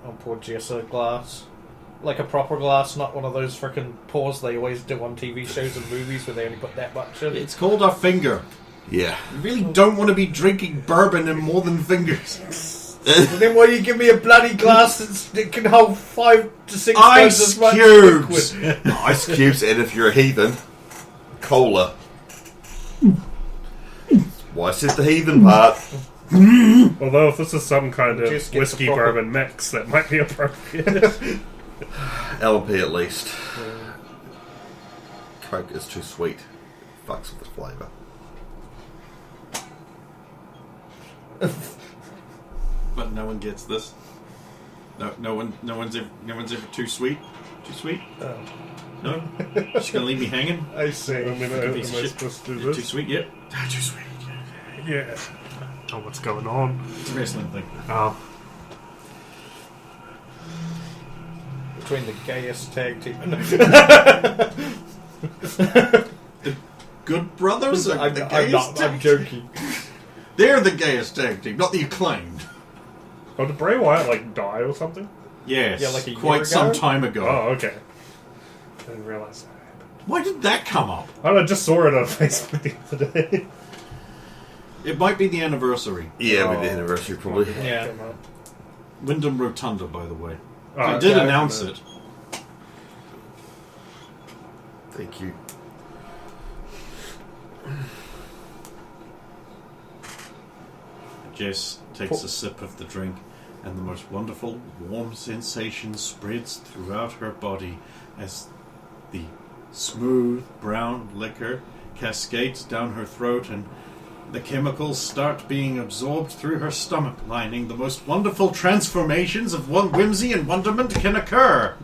I'll pour Jess a glass. Like a proper glass, not one of those frickin' pours they always do on TV shows and movies where they only put that much in. it's called a finger. Yeah. You really don't want to be drinking bourbon in more than fingers. Well, then why do you give me a bloody glass that can hold 5 to 6 times Ice as much cubes. liquid? Ice cubes, and if you're a heathen, cola. Why I said the heathen part? Although if this is some kind of Just get whiskey the proper- bourbon mix, that might be appropriate. L&P at least. Coke is too sweet. Fucks with the flavour. But no one gets this. No one's ever too sweet. Too sweet? No? She's gonna leave me hanging? I see. I mean, am I Piece of shit. supposed to do Too this? sweet, yep. Too sweet. Yeah. Oh, what's going on? It's a wrestling thing. Oh. Between the gayest tag team. Good Brothers? Are the I'm gayest I'm tag- joking. They're the gayest tag team, not the Acclaimed. Oh, did Bray Wyatt, like, die or something? Yes, Yeah, like a year quite some ago? time ago. Oh, okay. I didn't realise that. Why did that come up? I just saw it on Facebook the other day. It might be the anniversary. Yeah, with the anniversary probably. Yeah. Wyndham Rotunda, by the way. Oh, I did okay. announce it. Thank you. Jess takes a sip of the drink, and the most wonderful, warm sensation spreads throughout her body as the smooth, brown liquor cascades down her throat, and the chemicals start being absorbed through her stomach lining. The most wonderful transformations of whimsy and wonderment can occur.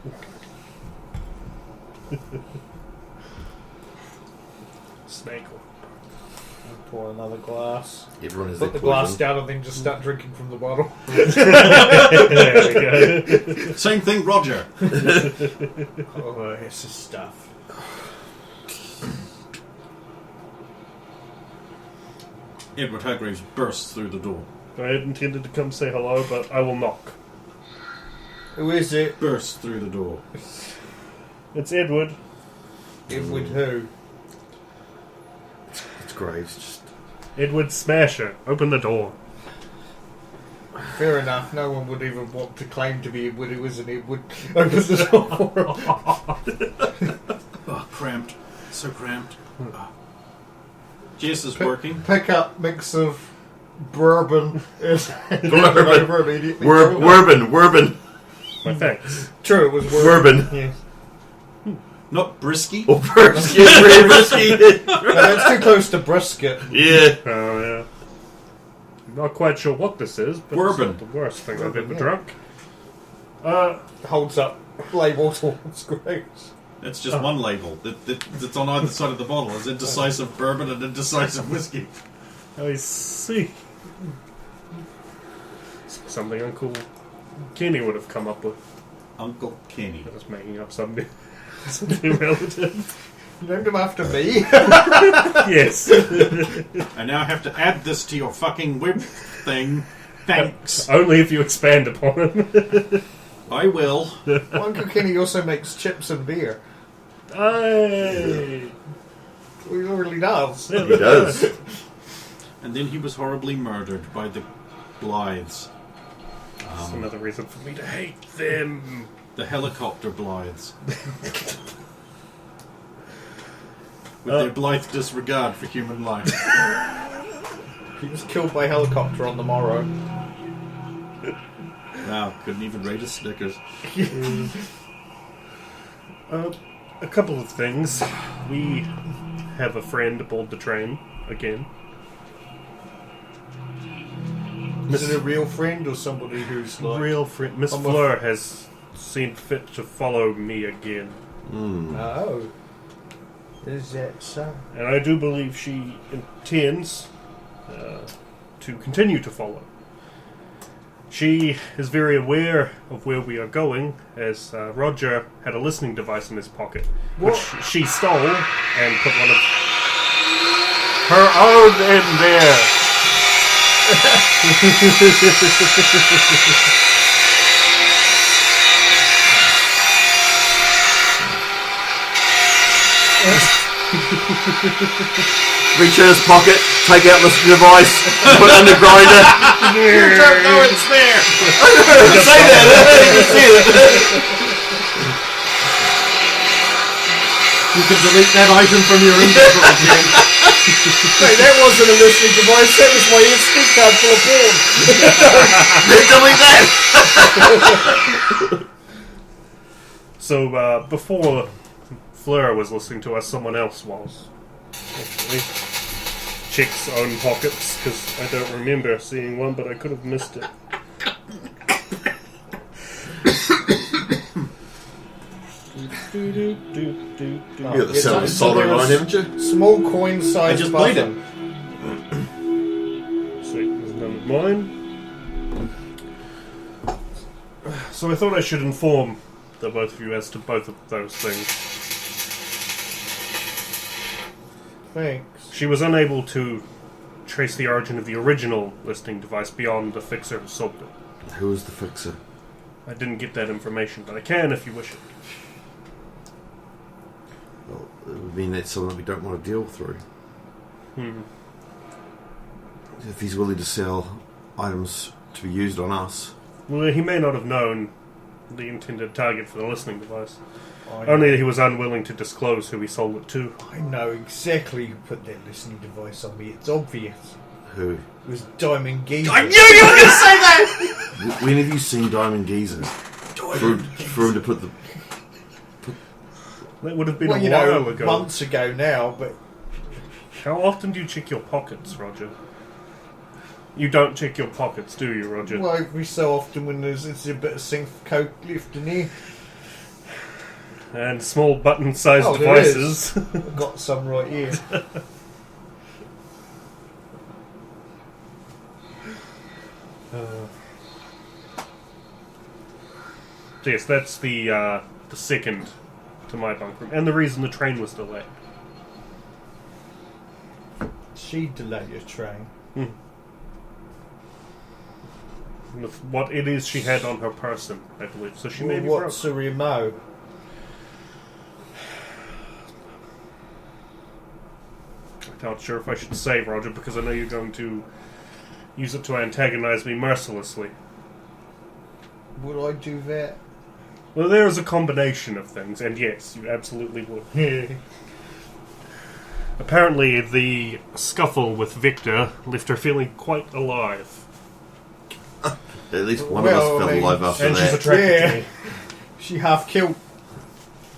Snake. Pour another glass. Everyone has Put their the glass poison. down and then just start drinking from the bottle. There we go. Same thing, Roger. Oh, it's just stuff. Edward Hargraves bursts through the door. I had intended to come say hello, but I will knock. Who is it? Bursts through the door. It's Edward. Edward who? It's Graves. Just Edward Smasher. Open the door. Fair enough. No one would even want to claim to be Edward who isn't Edward. Open the door for him. Oh, cramped. So cramped. Jess is working. Pick up mix of bourbon and Bourbon. over immediately. Wourbon. My thanks. True, it was Bourbon. Yes. Not brisky. Or brisket. Very risky. No, that's too close to brisket. Yeah. Oh, yeah. Not quite sure what this is, but Bourbon. it's not the worst thing I've Bourbon, ever yeah. drunk. Holds up label towards Graves. That's just one label. That's on either side of the bottle. It's indecisive bourbon and indecisive whiskey. I see. Something Uncle Kenny would have come up with. Uncle Kenny. I was making up something. Something relative. You named him after me? Yes. I now have to add this to your fucking web thing. Thanks. Only if you expand upon it. I will. Uncle Kenny also makes chips and beer. Aye. He really does. He does. And then he was horribly murdered by the Blythes. That's another reason for me to hate them. The helicopter Blythes. With their blithe disregard for human life. He was killed by helicopter on the morrow. Wow, couldn't even rate a Snickers. A couple of things. We have a friend aboard the train again. Is it a real friend or somebody who's like... Real friend. Miss I'm a- Fleur has seen fit to follow me again. Oh. Is that so? And I do believe she intends to continue to follow. She is very aware of where we are going, as Roger had a listening device in his pocket, which she stole and put one of her own in there. Reach in his pocket, take out the device, put it under grinder. You don't know it's there! Say that, I didn't even see it. You can delete that item from your inventory. Hey, that wasn't a listening device, that was my SD card full of porn. Delete that. So, before Fleur was listening to us, someone else was. Actually. Chick's own pockets, because I don't remember seeing one, but I could have missed it. You got the sound of soldering line, haven't you? Small coin-sized I just played it. button. Sweet, there's none of mine. So I thought I should inform the both of you as to both of those things. Thanks. She was unable to trace the origin of the original listening device beyond the fixer who sold it. Who was the fixer? I didn't get that information, but I can if you wish it. Well, it would mean that's someone we don't want to deal through. If he's willing to sell items to be used on us. Well, he may not have known the intended target for the listening device. I know. Only that he was unwilling to disclose who he sold it to. I know exactly who put that listening device on me. It's obvious. Who? It was Diamond Geezer. I knew you were going to say that! When have you seen Diamond Geezer? For him to put the... That would have been Well, a you while know, ago. months ago now, but How often do you check your pockets, Roger? You don't check your pockets, do you, Roger? well, every so often when there's a bit of synth coke left in here, And small button-sized Oh, there devices. I've got some right here. Yes, that's the second to my bunk room, and the reason the train was delayed. She delayed your train. With what it is she had on her person, I believe. So she may be broke. What's the remote? I'm not sure if I should say, Roger, because I know you're going to use it to antagonize me mercilessly. Would I do that? Well, there is a combination of things, and yes, you absolutely would. Apparently, the scuffle with Victor left her feeling quite alive. At least one of us felt alive after And that. she's attracted to me. She half killed.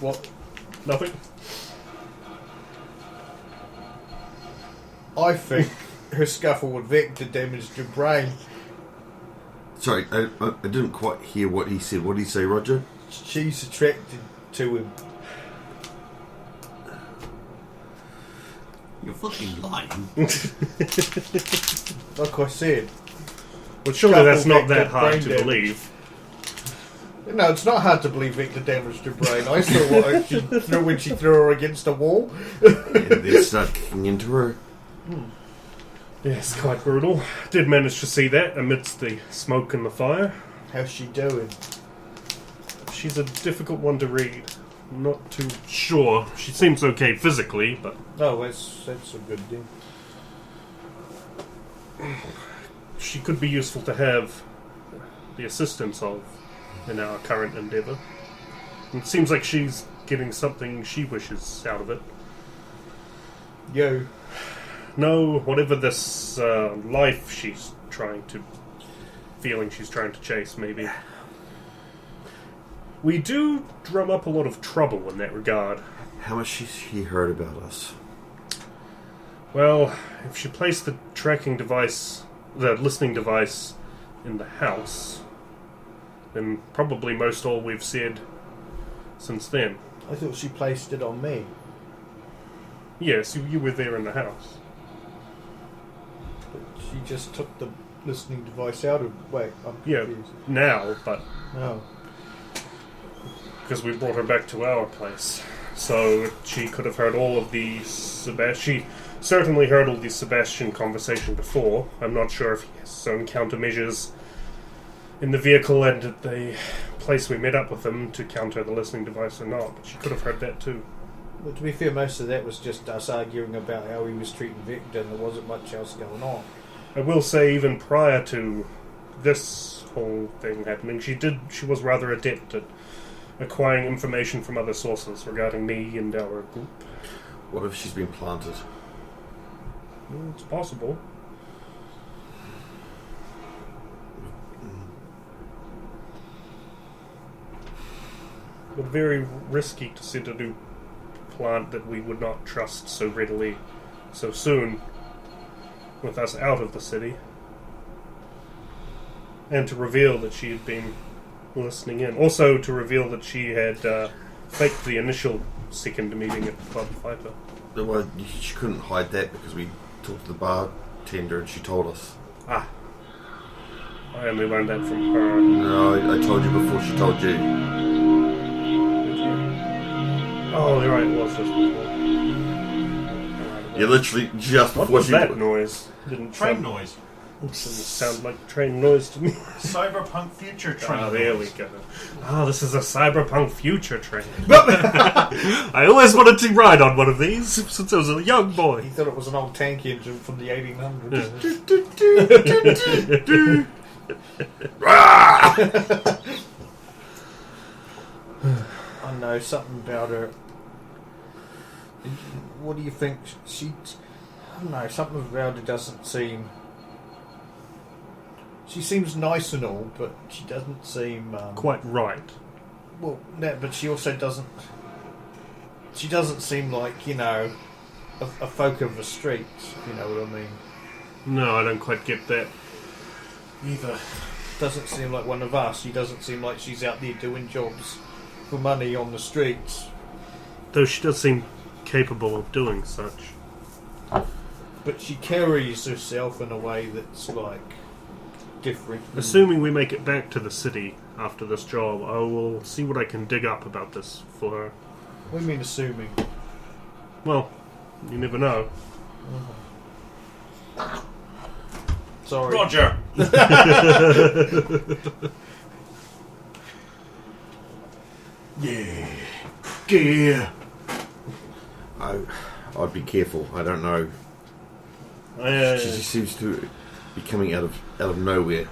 What? Nothing? I think her scuffle with Victor damaged her brain. Sorry, I didn't quite hear what he said. What did he say, Roger? She's attracted to him. You're fucking lying. Like I said. Well, surely that's not Victor, that hard brain to damage. believe. No, it's not hard to believe Victor damaged her brain. I saw what she threw when she threw her against a wall. And they start kicking into her. Yes, quite brutal. Did manage to see that amidst the smoke and the fire. How's she doing? She's a difficult one to read. I'm not too sure. She seems okay physically, but Oh, that's a good thing. she could be useful to have the assistance of in our current endeavour. It seems like she's getting something she wishes out of it. Yo. No, whatever this life she's trying to... feeling she's trying to chase, maybe. We do drum up a lot of trouble in that regard. How much has he heard about us? Well, if she placed the tracking device, the listening device, in the house, then probably most all we've said since then. I thought she placed it on me. Yes, you were there in the house. But she just took the listening device out of... Wait, I'm Yeah, confused. now, but No. because we brought her back to our place. So she could have heard all of the she certainly heard all the Sebastian conversation before. I'm not sure if he has his own countermeasures in the vehicle and at the place we met up with him to counter the listening device or not, but she could have heard that too. Well, to be fair, most of that was just us arguing about how he was treating Victor, and there wasn't much else going on. I will say, even prior to this whole thing happening, she was rather adept at acquiring information from other sources regarding me and our group. What if she's been planted? It's possible. But very risky to set a new plant that we would not trust so readily, so soon, with us out of the city. And to reveal that she had been listening in. Also to reveal that she had faked the initial second meeting at the Club Fighter. Well, she couldn't hide that because we talked to the bartender and she told us. Ah. I only learned that from her. No, I told you before she told you. Oh, you're right, it was just before. You literally just What before was she... that noise? Didn't Train sound, noise. Didn't sound like train noise to me. Cyberpunk future train Ah, noise. there we go. Oh, this is a Cyberpunk future train. I always wanted to ride on one of these since I was a young He boy. thought it was an old tank engine from the 1800s. I know something about her. What do you think? I don't know. Something about her doesn't seem. She seems nice and all, but she doesn't seem Quite right. well. No, but she also doesn't. She doesn't seem like a folk of the streets. If you know what I mean. No, I don't quite get that either. Doesn't seem like one of us. She doesn't seem like she's out there doing jobs for money on the streets. Though she does seem capable of doing such. But she carries herself in a way that's like different. Assuming we make it back to the city after this job, I will see what I can dig up about this for her. What do you mean assuming? Well, you never know. Sorry. Roger! Yeah. Yeah. I'd be careful. I don't know. She just seems to be coming out of nowhere.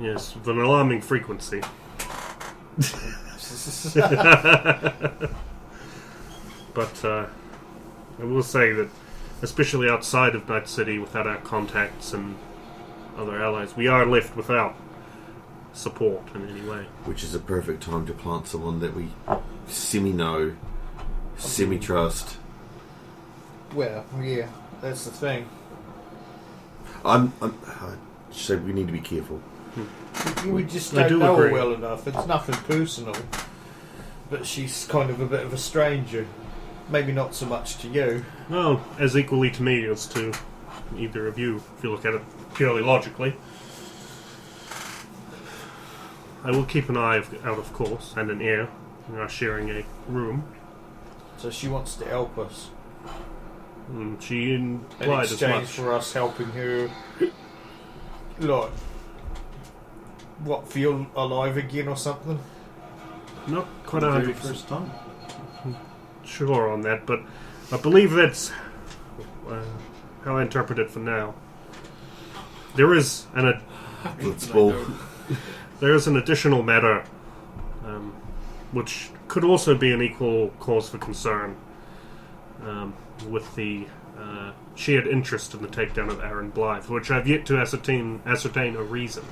Yes, with an alarming frequency. But I will say that, especially outside of Night City, without our contacts and other allies, we are left without support in any way. Which is a perfect time to plant someone that we semi-know, semi-trust. Well, yeah, that's the thing. I say we need to be careful. We just I don't do know her agree. well enough. It's nothing personal. But she's kind of a bit of a stranger. Maybe not so much to you. Well, as equally to me as to either of you, if you look at it purely logically. I will keep an eye out, of course, and an ear. We are sharing a room. So she wants to help us. She In implied as exchange much. for us helping her, like, what, feel alive again or something? Not quite For the very 100% first time. sure on that, but I believe that's how I interpret it for now. There is an additional matter, which could also be an equal cause for concern, with the shared interest in the takedown of Aaron Blythe, which I've yet to ascertain a reason.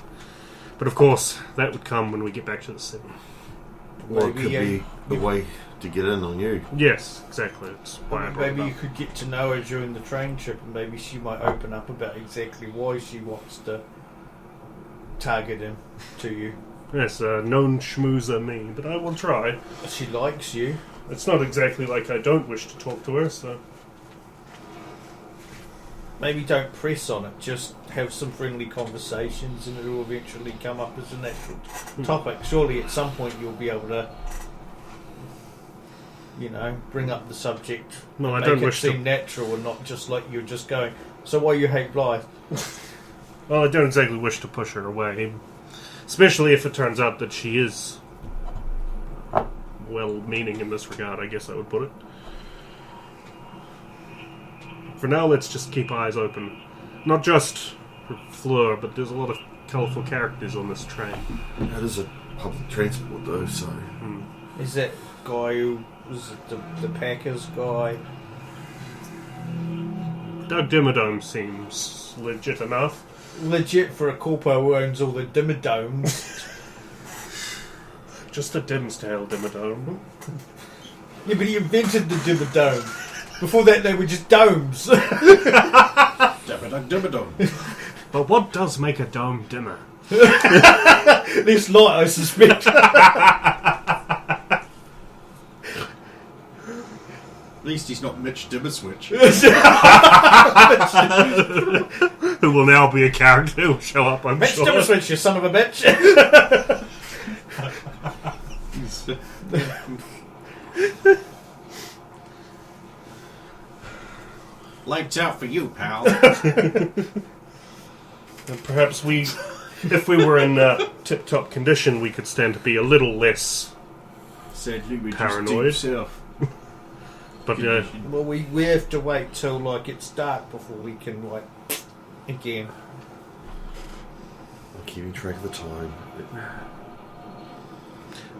But of course, that would come when we get back to the city. Or it could Maybe, be the way to get in on you. Yes, exactly. It's why I brought it Maybe you up. could get to know her during the train trip, and maybe she might open up about exactly why she wants to target him to you. Yes, known schmoozer me, but I will try. She likes you. It's not exactly like I don't wish to talk to her, so... Maybe don't press on it, just have some friendly conversations and it'll eventually come up as a natural topic. Surely at some point you'll be able to, bring up the subject. Well, I make don't it wish seem to... natural and not just like you're just going, so why you hate Blythe? Well, I don't exactly wish to push her away. Especially if it turns out that she is well-meaning in this regard, I guess I would put it. For now, let's just keep eyes open. Not just for Fleur, but there's a lot of colourful characters on this train. It is a public transport though, so... Is that guy who was it the Packers guy? Doug Dimmadome seems legit enough. Legit for a corpo who owns all the Dimmadomes. Just a Dimsdale Dimmadome. Yeah, but he invented the Dimmadome. Before that, they were just domes. Dabba-dug-dibba-dum. But what does make a dome dimmer? This light, I suspect. At least he's not Mitch Dimmerswitch. Who will now be a character who will show up, I'm Mitch sure. Dimmerswitch, you son of a bitch. Lights out for you, pal. And perhaps if we were in tip-top condition, we could stand to be a little less. Sadly, we Paranoid. just deep south. But Well, we have to wait till it's dark before we can again. I'm keeping track of the time.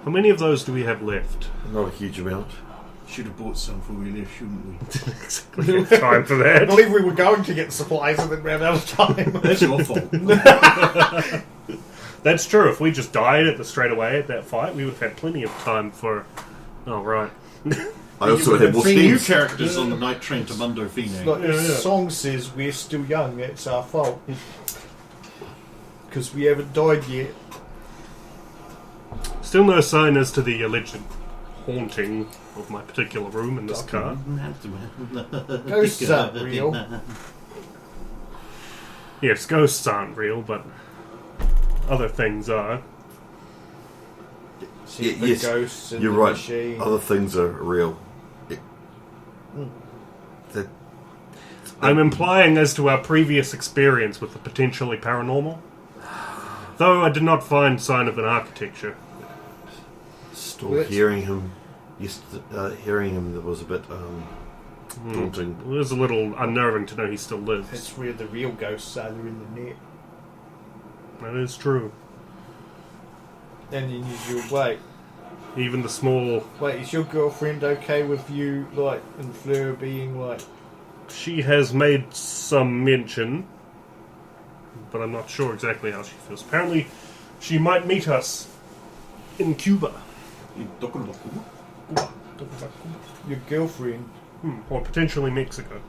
how many of those do we have left? Not a huge amount. Should have bought some before we left, shouldn't we? We have time for I that. believe we were going to get supplies and then ran out of time. That's your fault. That's true. If we just died straight away at that fight, we would have had plenty of time for... Oh, right. I also had more three new schemes. characters on the night train to Mundo Fine. Like the Yeah. song says, we're still young, it's our fault. Because we haven't died yet. Still no sign as to the alleged haunting of my particular room in this car. Ghosts aren't real. Yes, ghosts aren't real, but other things are. See the yes, ghosts and you're the right. machine. Other things are real. That I'm implying as to our previous experience with the potentially paranormal. Though I did not find sign of an architecture. still hearing him. Hearing him that was a bit daunting. It was a little unnerving to know he still lives. That's where the real ghosts are. They're in the net. That is true. And then you wait. Even the small... Wait, is your girlfriend okay with you, like, and Fleur being like... She has made some mention, but I'm not sure exactly how she feels. Apparently, she might meet us in Cuba. You talking about Cuba? Your girlfriend? Or potentially Mexico.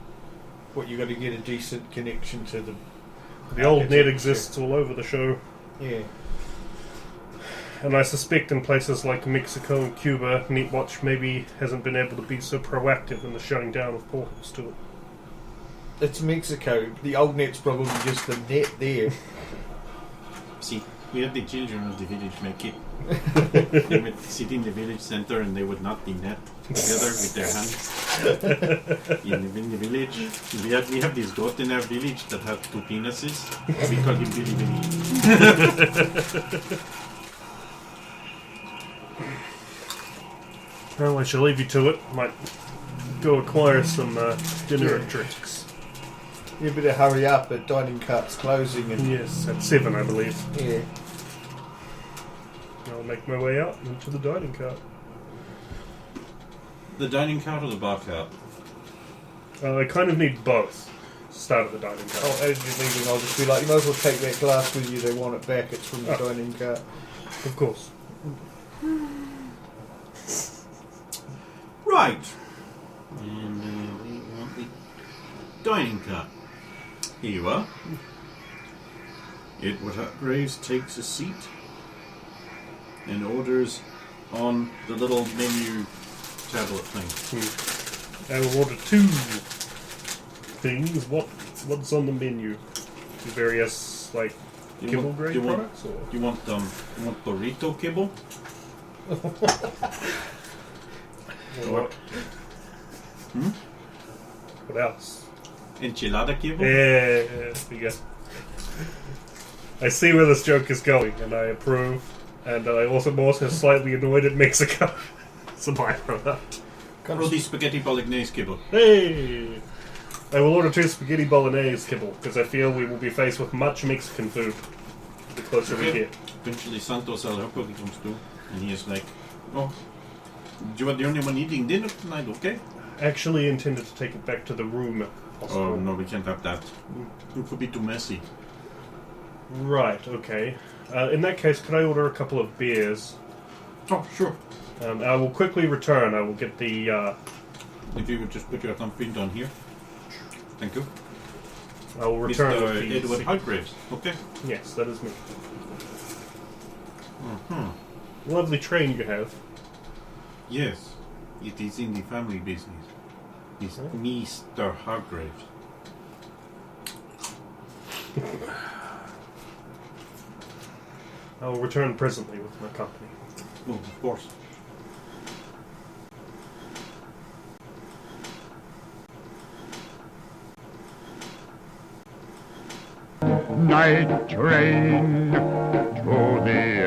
What, you got to get a decent connection to the... The old net architecture. exists all over the show. Yeah. And I suspect in places like Mexico and Cuba, Netwatch maybe hasn't been able to be so proactive in the shutting down of portals to it. It's Mexico. The old net's probably just the net there. See, we have the children of the village make it. They would sit in the village center and they would not be net together with their hands. in the village, we have this goat in our village that has 2 penises. We call him Billy Billy. Well, I shall leave you to it. Might go acquire some dinner drinks. You better hurry up. The dining cart's closing. And Yes, at 7, I believe. yeah. I'll make my way out into the dining cart. The dining cart or the bar cart? I kind of need both. Start of the dining cart. Oh, as you're leaving, I'll just be like, you might as well take that glass with you. They want it back. It's from the dining cart. Of course. Right. And we want the dining cart. Here you are. Edward Graves takes a seat and orders on the little menu tablet thing. I will order 2 things. What's on the menu? The various, like, kibble grade products? Or? You want burrito kibble? What? What else? Enchilada kibble? Yeah, we go. I see where this joke is going, and I approve. And I also slightly annoyed at Mexico. It's a byproduct. Roti spaghetti bolognese kibble. Hey! I will order 2 spaghetti bolognese kibble, because I feel we will be faced with much Mexican food the closer we get. Eventually Santos El Hopo comes through, and he is like, oh, you are the only one eating dinner tonight, okay? Actually intended to take it back to the room, if possible. Oh, no, we can't have that. It would be too messy. Right, okay. In that case, could I order a couple of beers? Oh, sure. I will quickly return. I will get the... If you would just put your thumbprint on here. Thank you. I will return with Mr. the... Edward Hargraves. Okay. Yes, that is me. Lovely train you have. Yes, it is in the family business. It's Mr. Hargraves. I will return presently with my company. Oh, of course. Night train to the